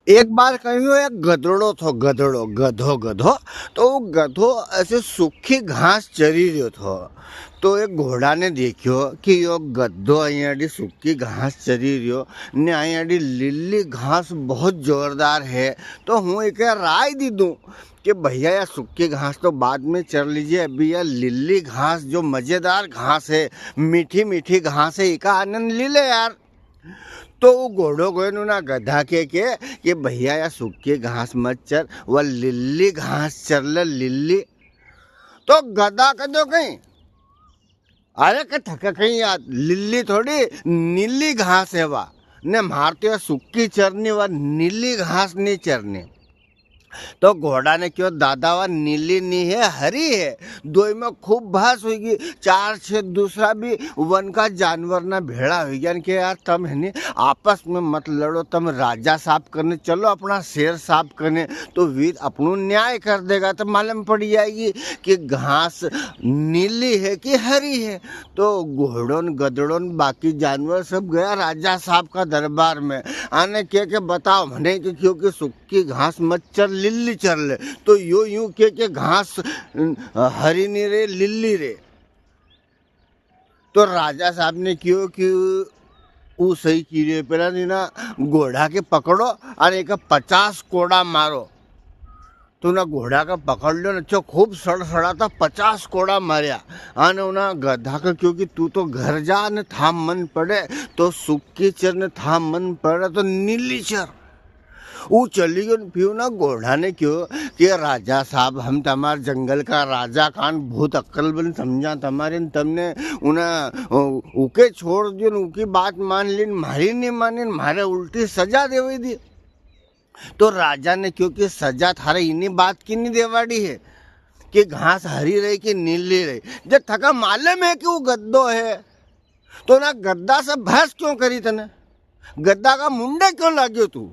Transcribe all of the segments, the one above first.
एक बार कहीं एक गधड़ो थो गधड़ो गधो गधो तो वो गधो ऐसे सूखी घास चरी रह्यो थो। तो एक घोड़ा ने देखियो कि यो गधो अहियाड़ी सूखी घास चरी रह्यो ने अहियाड़ी लीली घास बहुत जोरदार है। तो हूँ एक राय दी दूँ कि भैया यार सूखी घास तो बाद में चर लीजिए, अभी यह लीली घास जो मज़ेदार घास है, मीठी मीठी घास है, इसका आनंद ले ले यार। तो वो घोड़ो गयो ना गधा के कि भैया या सूखी घास मत चर, वह लिल्ली घास चर ले लिल्ली। तो गधा कदो कहीं अरे के थक कहीं यार, लिल्ली थोड़ी नीली घास है वह ने मारते सूखी चरनी व नीली घास नहीं चरनी। तो घोड़ा ने क्यों दादा वा नीली नहीं है हरी है। दो में खूब बहस हुई, चार छे दूसरा भी वन का जानवर ना भेड़ा हुई गया कि यार तुम है नी आपस में मत लड़ो, तुम राजा साफ करने चलो अपना शेर साफ करने, तो वीर अपनों न्याय कर देगा तो मालूम पड़ जाएगी कि घास नीली है कि हरी है। तो घोड़ों गदड़ों बाकी जानवर सब गया राजा साहब का दरबार में आने के बताओ मने कि क्योंकि सूखी घास मत चर लिल्ली चर ले। तो यूं के घास हरी नहीं रे लिल्ली रे। तो राजा साहब ने क्यों कि वो सही कीड़े पेला नहीं ना घोड़ा के पकड़ो और एक 50 कोड़ा मारो। तो ना घोड़ा का पकड़ लो ना चो खूब सड़ा था 50 कोड़ा मारिया आने ना गधा का क्योंकि तू तो घर जा ने थाम मन पड़े तो सूखी चर ने थाम मन पड़े तो नीली चर वो चली गई। फिर ना घोड़ा ने क्यों कि राजा साहब हम तमार जंगल का राजा खान बहुत अक्ल बन समझा तमारे तमने उन्हें उके छोड़ दियो उनकी बात मान ली, मारी नहीं मानी, मारे उल्टी सजा देवी दी। तो राजा ने क्योंकि सजा थारे इन्हीं बात की नहीं देवाड़ी है कि घास हरी रही कि नीली रही, जब थका मालूम है कि वो गद्दो है तो ना गद्दा से बहस क्यों करी तने, गद्दा का मुंडे क्यों लाग्यो तू।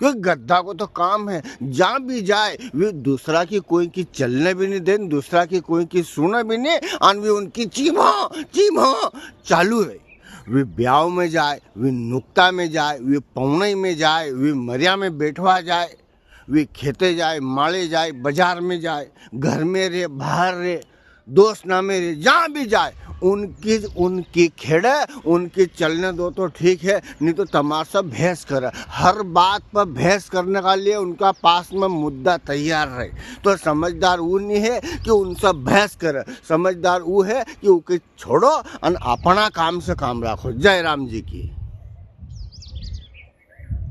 क्योंकि गद्दा को तो काम है जहाँ भी जाए वे दूसरा की कोई की चलने भी नहीं दे, दूसरा की कोई की सुने भी नहीं, और वे उनकी चीमा चालू रही। वे ब्याह में जाए, वे नुक्ता में जाए, वे पौने में जाए, वे मरिया में बैठवा जाए, वे खेते जाए, माले जाए, बाजार में जाए, घर में रहे बाहर रहे, दोस्त नामे रहे, जहाँ भी जाए उनकी खेड़े उनकी चलने दो तो ठीक है, नहीं तो तमाशा बहस करे, हर बात पर बहस करने का लिए उनका पास में मुद्दा तैयार रहे। तो समझदार वो नहीं है कि उनसे बहस करे, समझदार वो है कि उनके छोड़ो और अपना काम से काम रखो। जय राम जी की।